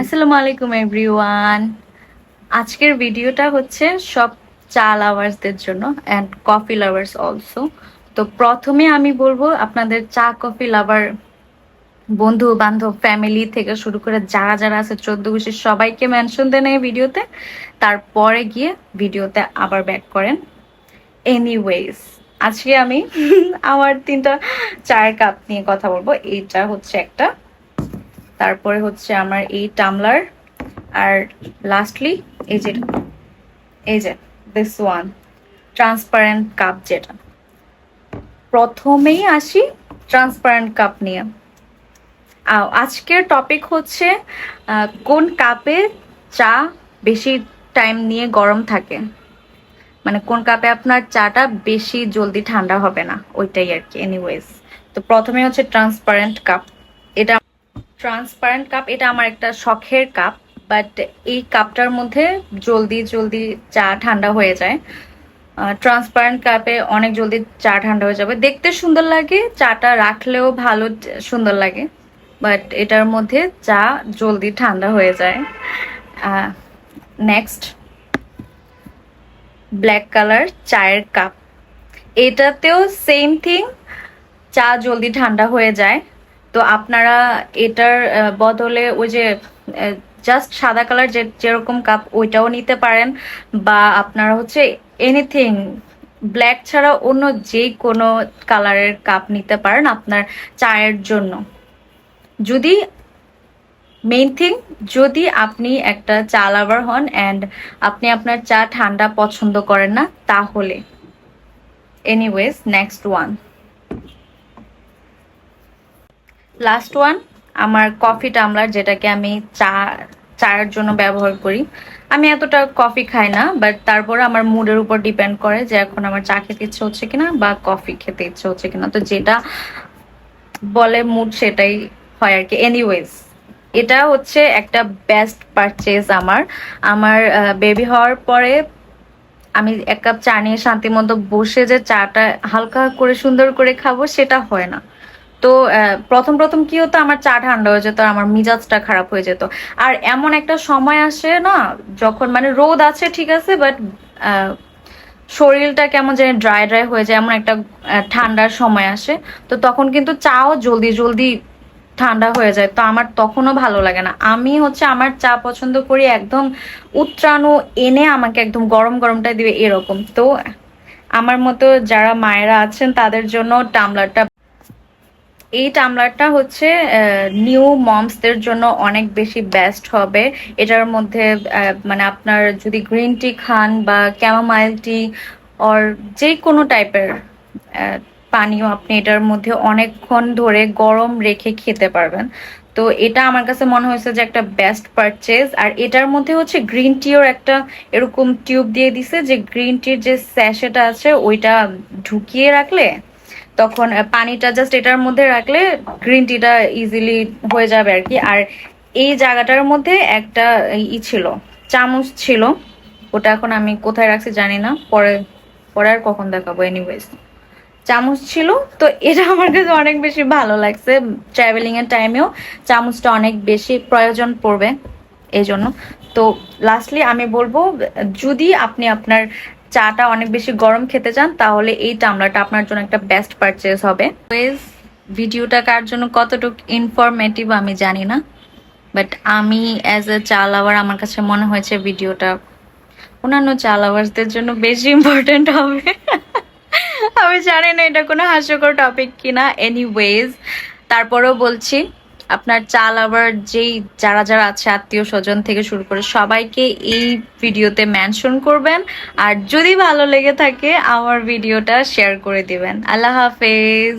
আসসালামু আলাইকুম এভরিওয়ান। আজকের ভিডিওটা হচ্ছে সব চা লাভার্সদের জন্য অ্যান্ড কফি লাভার্স অলসো। তো প্রথমে আমি বলবো আপনাদের চা কফি লাভার বন্ধু বান্ধব ফ্যামিলি থেকে শুরু করে যারা যারা আছে 14 গোষ্ঠীর সবাইকে মেনশন দেন এই ভিডিওতে, তারপরে গিয়ে ভিডিওতে আবার ব্যাক করেন। এনিওয়েজ, আজকে আমি আমার 3টা চায়ের কাপ নিয়ে কথা বলবো। এইটা হচ্ছে একটা, তারপরে হচ্ছে আমার এই টামলার, আর লাস্টলি এই যে দিস ওয়ান ট্রান্সপারেন্ট কাপ। যেটা প্রথমেই আসি ট্রান্সপারেন্ট কাপ নিয়ে। আজকের টপিক হচ্ছে কোন কাপে চা বেশি টাইম নিয়ে গরম থাকে, মানে কোন কাপে আপনার চাটা বেশি জলদি ঠান্ডা হবে না, ওইটাই আর কি। এনিওয়েজ, তো প্রথমে হচ্ছে ট্রান্সপারেন্ট কাপ। এটা ট্রান্সপারেন্ট কাপ, এটা আমার একটা শখের কাপ, বাট এই কাপটার মধ্যে জলদি জলদি চা ঠান্ডা হয়ে যায়। ট্রান্সপারেন্ট কাপে অনেক জলদি চা ঠান্ডা হয়ে যাবে, দেখতে সুন্দর লাগে, চাটা রাখলেও ভালো সুন্দর লাগে, বাট এটার মধ্যে চা জলদি ঠান্ডা হয়ে যায়। নেক্সট, ব্ল্যাক কালার চায়ের কাপ। এটাতেও সেম থিং, চা জলদি ঠান্ডা হয়ে যায়। তো আপনারা এটার বদলে ওই যে জাস্ট সাদা কালার যেরকম কাপ ওইটাও নিতে পারেন, বা আপনারা হচ্ছে এনিথিং ব্ল্যাক ছাড়া অন্য যে কোনো কালারের কাপ নিতে পারেন আপনার চায়ের জন্য। যদি মেইন থিং, যদি আপনি একটা চা লাভার হন অ্যান্ড আপনি আপনার চা ঠান্ডা পছন্দ করেন না তাহলে। Anyways, next one, last one, আমার কফি টামলার, যেটাকে আমি চায়ের জন্য ব্যবহার করি। আমি এতটা কফি খাই না, বাট তারপরে আমার মুডের উপর ডিপেন্ড করে যে এখন আমার চা খেতে ইচ্ছে হচ্ছে কিনা বা কফি খেতে ইচ্ছে হচ্ছে কিনা, তো যেটা বলে মুড সেটাই হয় আর কি। এনিওয়েজ, এটা হচ্ছে একটা বেস্ট পারচেজ আমার। আমার বেবি হওয়ার পরে আমি 1 কাপ চা নিয়ে শান্তি মতো বসে যে চাটা হালকা করে সুন্দর করে খাবো সেটা হয় না। তো প্রথম প্রথম কি হতো, আমার চা ঠান্ডা হয়ে যেত, আমার মিজাজটা খারাপ হয়ে যেত। আর এমন একটা সময় আসে না, যখন মানে রোদ আছে ঠিক আছে, বাট শরীরটা কেমন যেন ড্রাই ড্রাই হয়ে যায়, এমন একটা ঠান্ডার সময় আসে। তো তখন কিন্তু চাও জলদি জলদি ঠান্ডা হয়ে যায়, তো আমার তখনও ভালো লাগে না। আমি হচ্ছে আমার চা পছন্দ করি একদম উত্রানো এনে আমাকে একদম গরম গরমটা দিবে এরকম। তো আমার মতো যারা মায়েরা আছেন তাদের জন্য টামলারটা, এই টামলারটা হচ্ছে নিউ মমসদের জন্য অনেক বেশি বেস্ট হবে। এটার মধ্যে মানে আপনার যদি গ্রিন টি খান বা ক্যামামাইল টি অর যে কোনো টাইপের পানীয় আপনি এটার মধ্যে অনেকক্ষণ ধরে গরম রেখে খেতে পারবেন। তো এটা আমার কাছে মনে হয়েছে যে একটা বেস্ট পারচেজ। আর এটার মধ্যে হচ্ছে গ্রিন টিও একটা এরকম টিউব দিয়ে দিছে, যে গ্রিন টির যে স্যাশেটা আছে ওইটা ঢুকিয়ে রাখলে তখন পানিটা জাস্ট এটার মধ্যে রাখলে গ্রিন টিটা ইজিলি হয়ে যাবে আর কি। আর এই জায়গাটার মধ্যে একটা ছিল, চামচ ছিল, ওটা এখন আমি কোথায় রাখছি জানি না, পরে পরে আর কখন দেখাবো। এনিওয়েজ, চামচ ছিল, তো এটা আমার কাছে অনেক বেশি ভালো লাগছে। ট্রাভেলিং এর টাইমেও চামচটা অনেক বেশি প্রয়োজন পড়বে এই জন্য। তো লাস্টলি আমি বলবো, যদি আপনি আপনার চাটা অনেক বেশি গরম খেতে চান তাহলে এই টামলারটা আপনার জন্য একটা বেস্ট পারচেজ হবে। ভিডিওটা কার জন্য কতটুকু ইনফরমেটিভ আমি জানি না, বাট আমি অ্যাজ এ চা লাভার আমার কাছে মনে হয়েছে ভিডিওটা অন্যান্য চা লাভার্সদের জন্য বেশি ইম্পর্টেন্ট হবে। আমি জানি না এটা কোনো হাস্যকর টপিক কিনা। এনিওয়েজ, তারপরেও বলছি, আপনার চা লাভার যারা যারা আছে আত্মীয় স্বজন থেকে শুরু করে সবাইকে এই ভিডিওতে মেনশন করবেন, আর যদি ভালো লেগে থাকে আমার ভিডিওটা শেয়ার করে দিবেন। আল্লাহ হাফেজ।